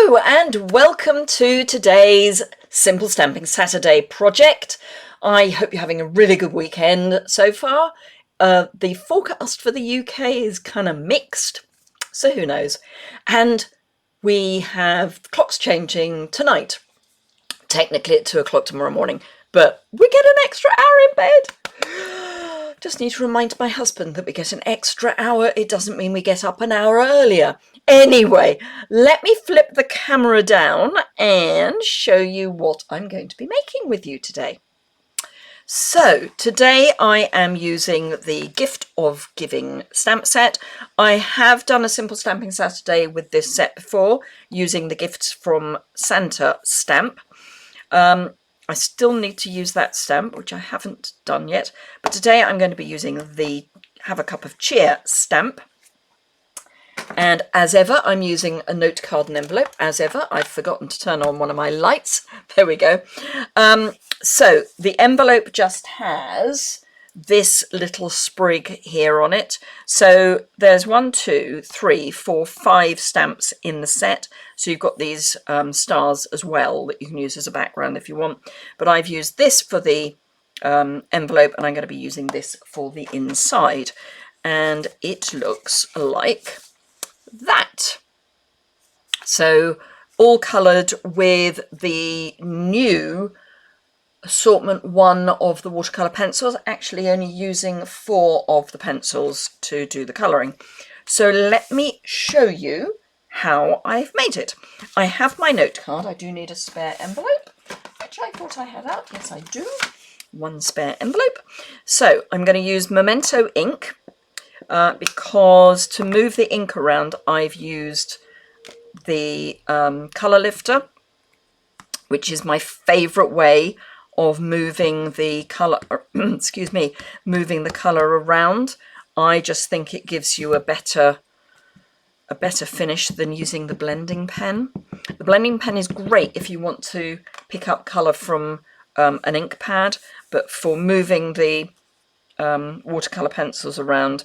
Hello and welcome to today's Simple Stamping Saturday project. I hope you're having a really good weekend so far. The forecast for the UK is kind of mixed, so who knows. And we have clocks changing tonight, technically at 2 o'clock tomorrow morning, but we get an extra hour in bed. Just need to remind my husband that we get an extra hour. It doesn't mean we get up an hour earlier. Anyway, let me flip the camera down and show you what I'm going to be making with you today. So today I am using the Gift of Giving stamp set. I have done a Simple Stamping Saturday with this set before using the Gifts from Santa stamp. I still need to use that stamp, which I haven't done yet, but today I'm going to be using the Have a Cup of Cheer stamp. And as ever, I'm using a note card and envelope. As ever, I've forgotten to turn on one of my lights. There we go. So the envelope just has this little sprig here on it. So there's 1, 2, 3, 4, 5 stamps in the set. So you've got these stars as well that you can use as a background if you want. But I've used this for the envelope, and I'm going to be using this for the inside. And it looks like that. So all coloured with the new assortment 1 of the watercolour pencils, actually only using 4 of the pencils to do the colouring. So let me show you how I've made it. I have my note card. I do need a spare envelope, which I thought I had out. Yes, I do. 1 spare envelope. So I'm going to use Memento ink because to move the ink around, I've used the colour lifter, which is my favourite way of moving the colour, excuse me, moving the colour around. I just think it gives you a better finish than using the blending pen. The blending pen is great if you want to pick up colour from an ink pad, but for moving the watercolour pencils around,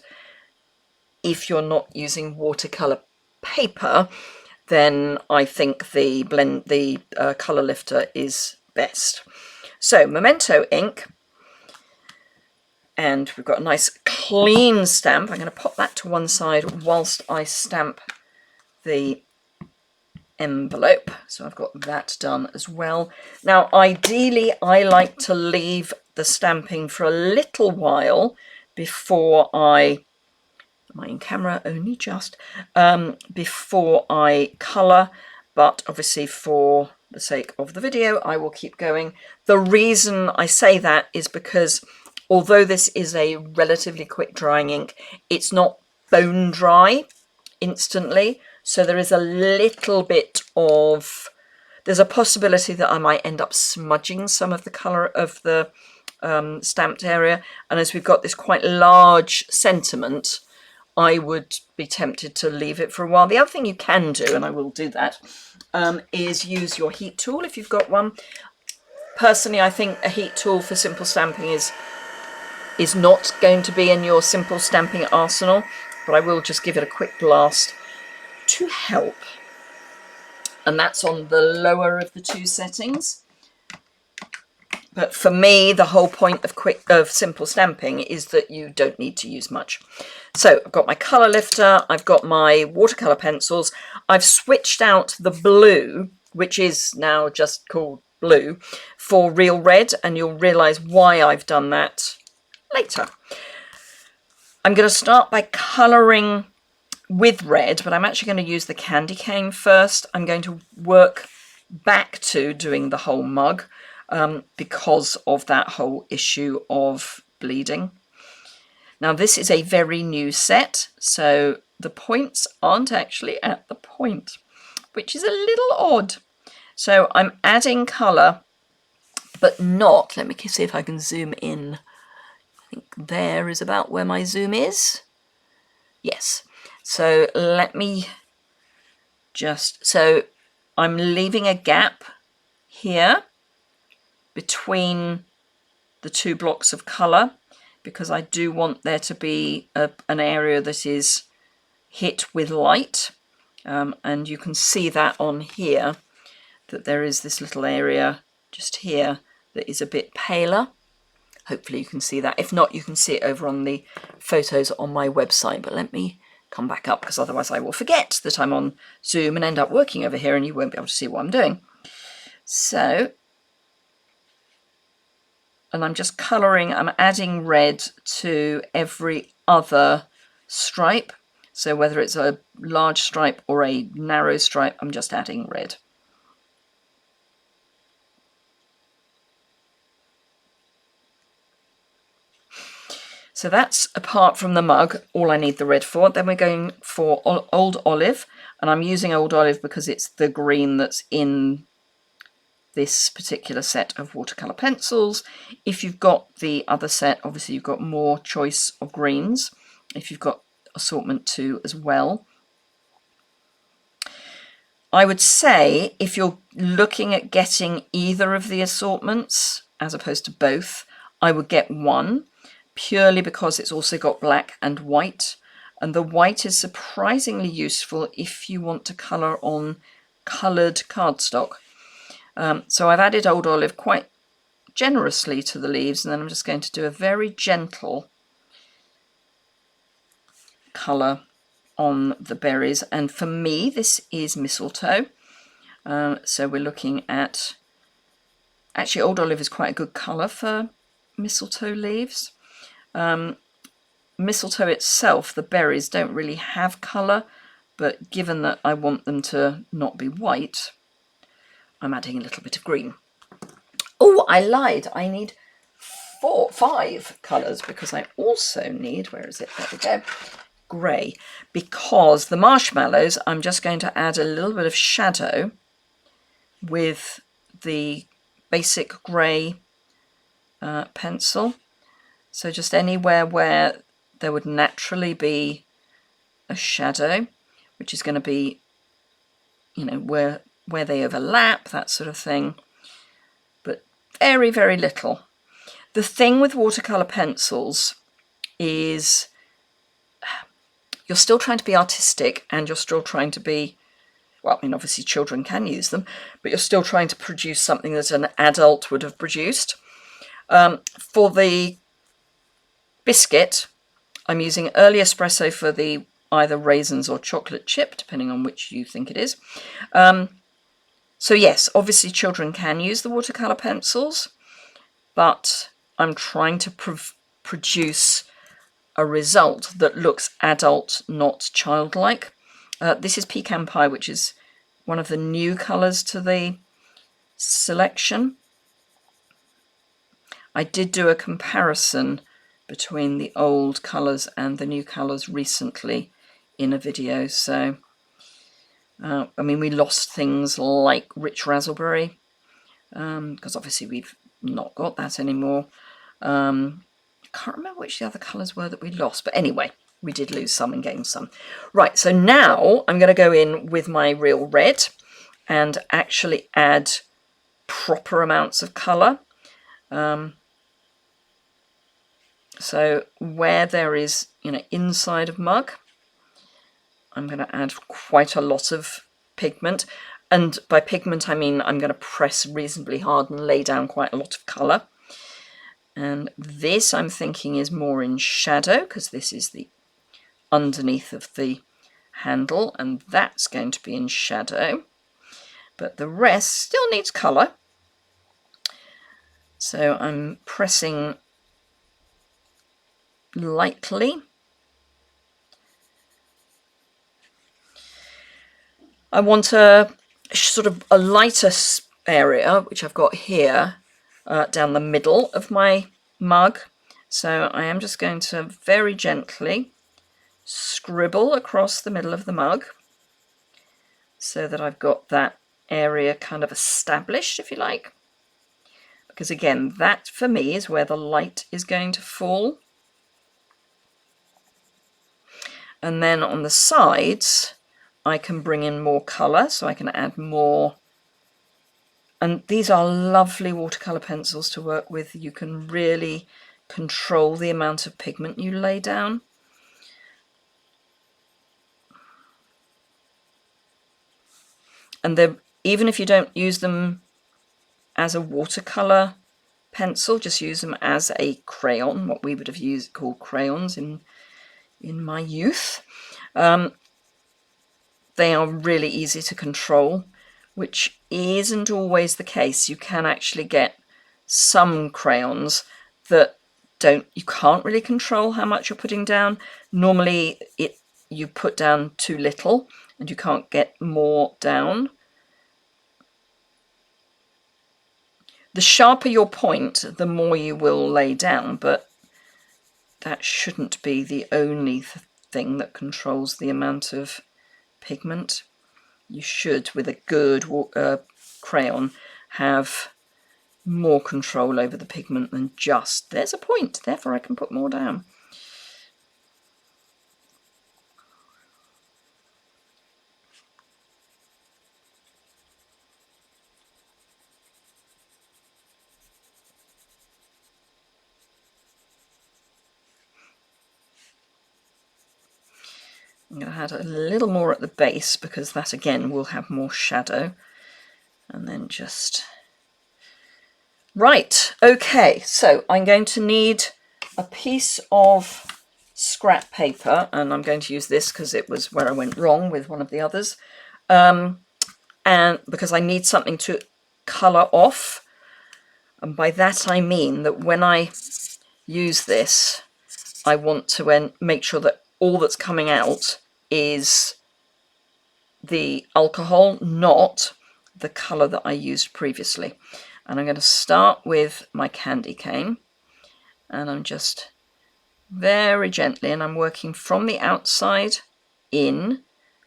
if you're not using watercolour paper, then I think the colour lifter is best. So Memento ink, and we've got a nice clean stamp. I'm going to pop that to one side whilst I stamp the envelope. So I've got that done as well. Now ideally I like to leave the stamping for a little while before am I in camera? Only just before I colour, but obviously for the sake of the video I will keep going. The reason I say that is because although this is a relatively quick drying ink, it's not bone dry instantly, so there is a little bit of, there's a possibility that I might end up smudging some of the colour of the stamped area, and as we've got this quite large sentiment, I would be tempted to leave it for a while. The other thing you can do, and I will do that, is use your heat tool if you've got one. Personally, I think a heat tool for simple stamping is not going to be in your simple stamping arsenal, but I will just give it a quick blast to help. And that's on the lower of the 2 settings. But for me, the whole point of simple stamping is that you don't need to use much. So I've got my colour lifter, I've got my watercolour pencils, I've switched out the blue, which is now just called blue, for real red, and you'll realise why I've done that later. I'm going to start by colouring with red, but I'm actually going to use the candy cane first. I'm going to work back to doing the whole mug because of that whole issue of bleeding. Now this is a very new set, so the points aren't actually at the point, which is a little odd. So I'm adding colour, but not, let me see if I can zoom in. I think there is about where my zoom is. Yes, so let me just, so I'm leaving a gap here between the 2 blocks of colour because I do want there to be an area that is hit with light, and you can see that on here, that there is this little area just here that is a bit paler. Hopefully you can see that. If not, you can see it over on the photos on my website. But let me come back up, because otherwise I will forget that I'm on Zoom and end up working over here and you won't be able to see what I'm doing. So, and I'm just colouring, I'm adding red to every other stripe. So whether it's a large stripe or a narrow stripe, I'm just adding red. So that's, apart from the mug, all I need the red for. Then we're going for Old Olive, and I'm using Old Olive because it's the green that's in this particular set of watercolour pencils. If you've got the other set, obviously you've got more choice of greens, if you've got assortment 2 as well. I would say if you're looking at getting either of the assortments as opposed to both, I would get one, purely because it's also got black and white, and the white is surprisingly useful if you want to colour on coloured cardstock. So I've added Old Olive quite generously to the leaves, and then I'm just going to do a very gentle colour on the berries. And for me, this is mistletoe. So we're looking at, actually Old Olive is quite a good colour for mistletoe leaves. Mistletoe itself, the berries don't really have colour, but given that I want them to not be white, I'm adding a little bit of green. Oh, I lied. I need 5 colours, because I also need, where is it? There we go. Grey. Because the marshmallows, I'm just going to add a little bit of shadow with the basic grey pencil. So just anywhere where there would naturally be a shadow, which is going to be, you know, where they overlap, that sort of thing. But very, very little. The thing with watercolour pencils is you're still trying to be artistic, and you're still trying to be, well, I mean, obviously children can use them, but you're still trying to produce something that an adult would have produced. For the biscuit, I'm using early espresso for the either raisins or chocolate chip, depending on which you think it is. So yes, obviously children can use the watercolour pencils, but I'm trying to produce a result that looks adult, not childlike. This is Pecan Pie, which is one of the new colours to the selection. I did do a comparison between the old colours and the new colours recently in a video. So, I mean, we lost things like Rich Raspberry, because obviously we've not got that anymore. I can't remember which the other colours were that we lost, but anyway, we did lose some and gain some. Right, so now I'm going to go in with my real red and actually add proper amounts of colour. So where there is, you know, inside of mug, I'm going to add quite a lot of pigment. And by pigment, I mean I'm going to press reasonably hard and lay down quite a lot of colour. And this, I'm thinking, is more in shadow, because this is the underneath of the handle, and that's going to be in shadow. But the rest still needs colour. So I'm pressing lightly. I want a sort of a lighter area, which I've got here, down the middle of my mug. So I am just going to very gently scribble across the middle of the mug so that I've got that area kind of established, if you like. Because again, that for me is where the light is going to fall. And then on the sides, I can bring in more colour, so I can add more. And these are lovely watercolour pencils to work with. You can really control the amount of pigment you lay down. And even if you don't use them as a watercolor pencil, just use them as a crayon, what we would have called crayons in my youth. They are really easy to control, which isn't always the case. You can actually get some crayons that you can't really control how much you're putting down. Normally you put down too little and you can't get more down. The sharper your point, the more you will lay down, but that shouldn't be the only thing that controls the amount of pigment. You should, with a good crayon, have more control over the pigment than just, there's a point, therefore I can put more down. I'm going to add a little more at the base because that again will have more shadow. And then just... Right, okay, so I'm going to need a piece of scrap paper, and I'm going to use this because it was where I went wrong with one of the others. And because I need something to colour off. And by that I mean that when I use this, I want to make sure that all that's coming out is the alcohol, not the colour that I used previously. And I'm going to start with my candy cane, and I'm just very gently, and I'm working from the outside in,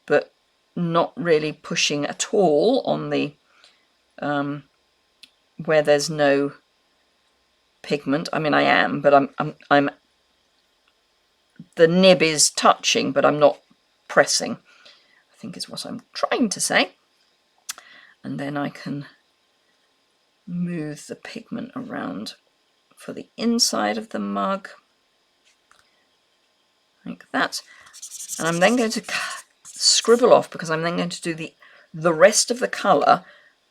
but not really pushing at all on the where there's no pigment. I mean, I am, but I'm the nib is touching, but I'm not pressing, I think is what I'm trying to say. And then I can move the pigment around for the inside of the mug, like that. And I'm then going to scribble off, because I'm then going to do the rest of the colour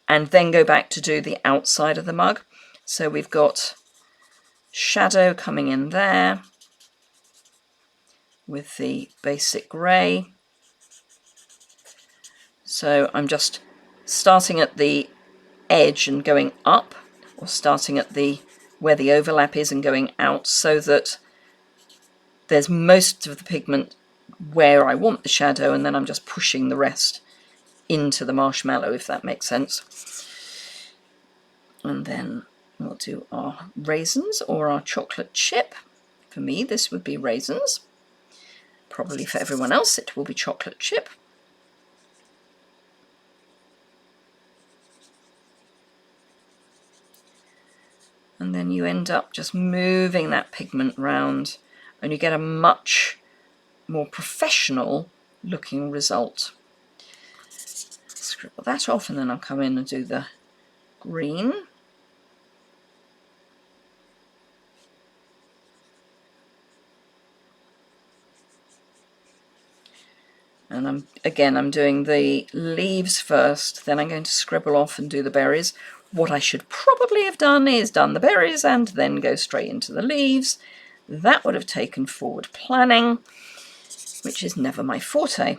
and then go back to do the outside of the mug. So we've got shadow coming in there with the basic grey. So I'm just starting at the edge and going up, or starting at where the overlap is and going out, so that there's most of the pigment where I want the shadow, and then I'm just pushing the rest into the marshmallow, if that makes sense. And then we'll do our raisins or our chocolate chip. For me, this would be raisins. Probably for everyone else, it will be chocolate chip. And then you end up just moving that pigment round, and you get a much more professional looking result. Scribble that off, and then I'll come in and do the green. And I'm doing the leaves first, then I'm going to scribble off and do the berries. What I should probably have done is done the berries and then go straight into the leaves. That would have taken forward planning, which is never my forte.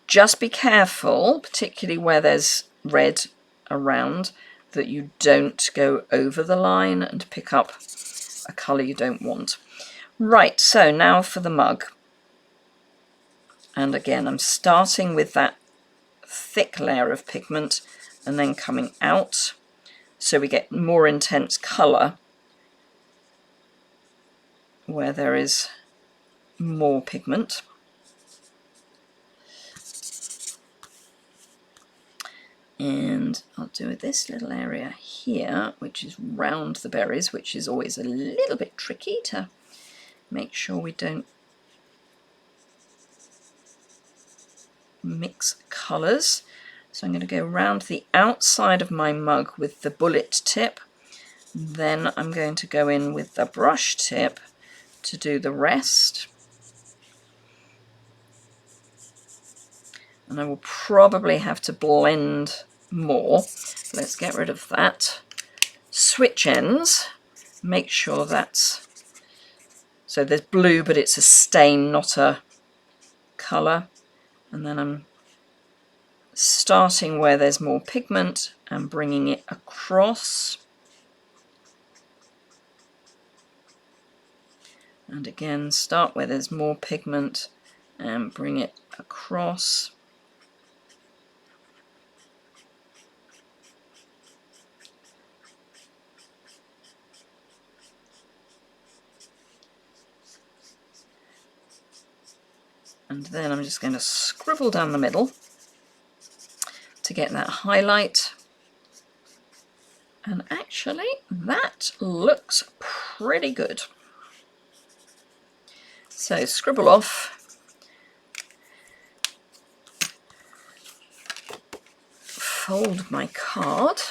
Just be careful, particularly where there's red around, that you don't go over the line and pick up a colour you don't want. Right, so now for the mug. And again, I'm starting with that thick layer of pigment and then coming out, so we get more intense colour where there is more pigment. And I'll do this little area here, which is round the berries, which is always a little bit tricky to make sure we don't mix colours. So I'm going to go around the outside of my mug with the bullet tip. Then I'm going to go in with the brush tip to do the rest. and I will probably have to blend more. Let's get rid of that. Switch ends, make sure that's, so there's blue, but it's a stain, not a colour. And then I'm starting where there's more pigment and bringing it across. And again, start where there's more pigment and bring it across. And then I'm just going to scribble down the middle to get that highlight. And actually, that looks pretty good. So scribble off. Fold my card.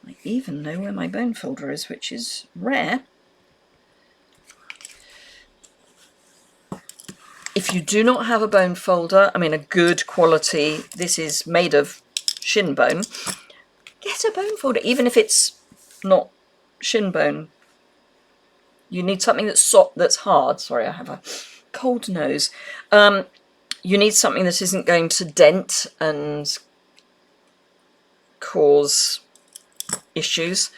I even know where my bone folder is, which is rare. If you do not have a bone folder, I mean a good quality, this is made of shin bone, get a bone folder, even if it's not shin bone. You need something that's hard. Sorry, I have a cold nose. You need something that isn't going to dent and cause issues.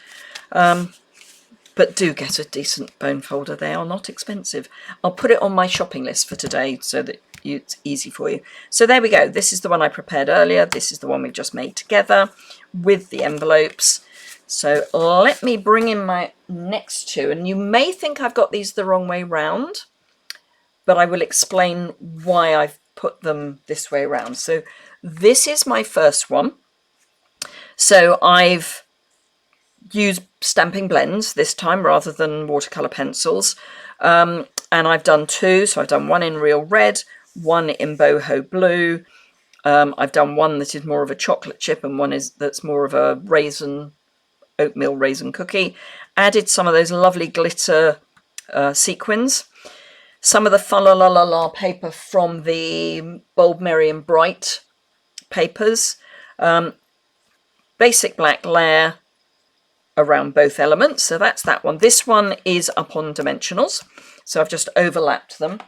But do get a decent bone folder. They are not expensive. I'll put it on my shopping list for today so that it's easy for you. So there we go. This is the one I prepared earlier. This is the one we've just made together with the envelopes. So let me bring in my next two. And you may think I've got these the wrong way round, but I will explain why I've put them this way around. So this is my first one. So I've used stamping blends this time rather than watercolor pencils, and I've done two. So I've done one in real red, one in boho blue. I've done one that is more of a chocolate chip and one that's more of a raisin, oatmeal raisin cookie. Added some of those lovely glitter sequins, some of the Fa La La La La paper from the Bold, Merry and Bright papers, basic black layer around both elements. So that's that one. This one is up on dimensionals, so I've just overlapped them.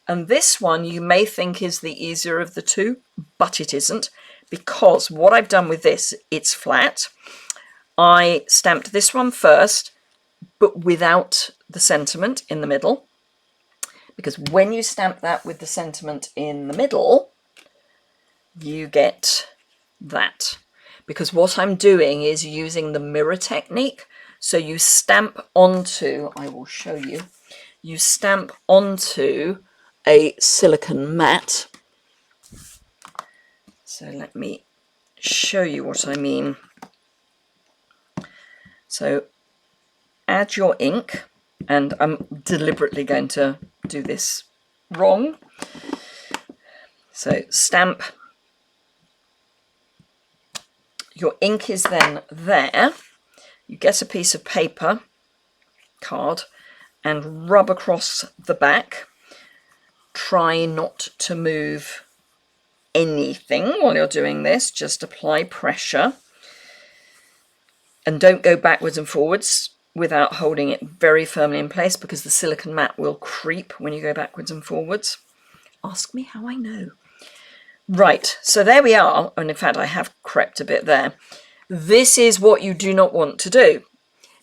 And this one you may think is the easier of the two, but it isn't, because what I've done with this, it's flat. I stamped this one first, but without the sentiment in the middle, because when you stamp that with the sentiment in the middle, you get that. Because what I'm doing is using the mirror technique. So you stamp onto, I will show you, you stamp onto a silicone mat. So let me show you what I mean. So add your ink, and I'm deliberately going to do this wrong. So stamp. Your ink is then there. You get a piece of paper, card, and rub across the back. Try not to move anything while you're doing this. Just apply pressure. And don't go backwards and forwards without holding it very firmly in place, because the silicone mat will creep when you go backwards and forwards. Ask me how I know. Right, so there we are, and in fact I have crept a bit there. This is what you do not want to do,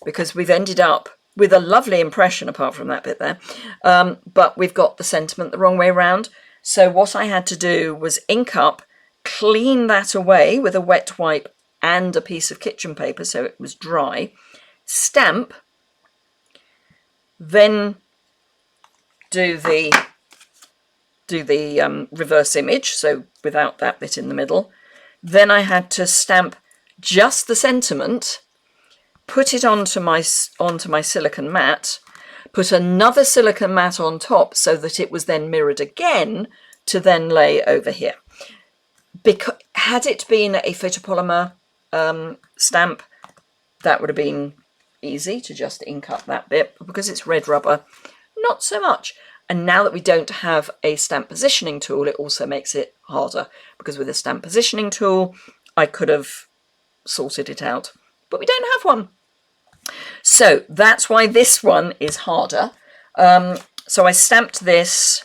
because we've ended up with a lovely impression apart from that bit there, but we've got the sentiment the wrong way around. So what I had to do was ink up, clean that away with a wet wipe and a piece of kitchen paper so it was dry, stamp, then do the reverse image, so without that bit in the middle. Then I had to stamp just the sentiment, put it onto my silicone mat, put another silicone mat on top so that it was then mirrored again to then lay over here. Because had it been a photopolymer stamp, that would have been easy to just ink up that bit, but because it's red rubber, not so much. And now that we don't have a stamp positioning tool, it also makes it harder, because with a stamp positioning tool, I could have sorted it out, but we don't have one. So that's why this one is harder. So I stamped this,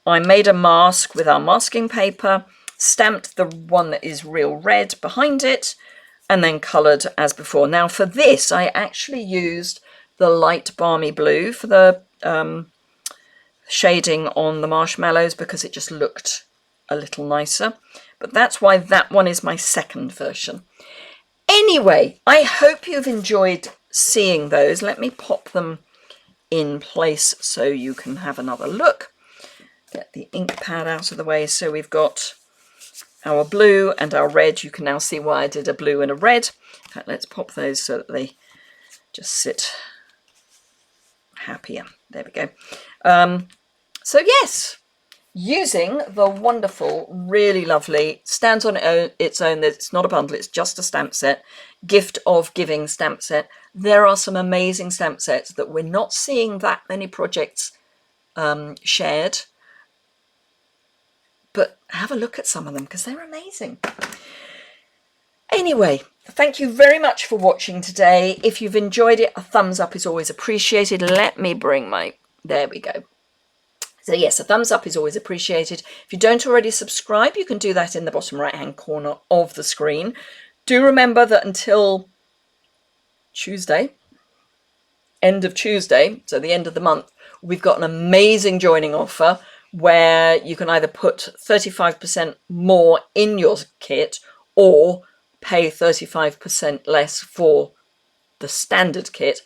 I made a mask with our masking paper, stamped the one that is real red behind it, and then coloured as before. Now for this, I actually used the light balmy blue for the shading on the marshmallows, because it just looked a little nicer. But that's why that one is my second version. Anyway, I hope you've enjoyed seeing those. Let me pop them in place so you can have another look. Get the ink pad out of the way. So we've got our blue and our red. You can now see why I did a blue and a red. In fact, let's pop those so that they just sit happier. There we go. So yes, using the wonderful, really lovely, stands on its own, it's not a bundle, it's just a stamp set, Gift of Giving stamp set. There are some amazing stamp sets that we're not seeing that many projects shared, but have a look at some of them because they're amazing. Anyway, thank you very much for watching today. If you've enjoyed it, a thumbs up is always appreciated. Let me bring my, there we go. So yes, a thumbs up is always appreciated. If you don't already subscribe, you can do that in the bottom right-hand corner of the screen. Do remember that until Tuesday, end of Tuesday, so the end of the month, we've got an amazing joining offer where you can either put 35% more in your kit or pay 35% less for the standard kit.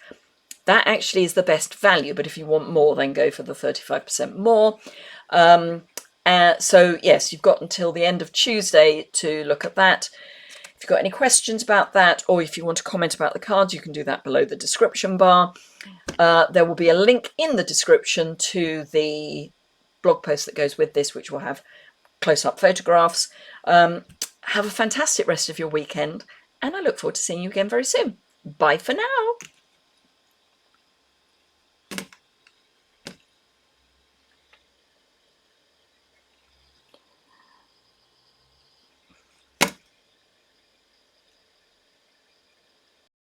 That actually is the best value, but if you want more, then go for the 35% more. So yes, you've got until the end of Tuesday to look at that. If you've got any questions about that, or if you want to comment about the cards, you can do that below the description bar. There will be a link in the description to the blog post that goes with this, which will have close-up photographs. Have a fantastic rest of your weekend, and I look forward to seeing you again very soon. Bye for now.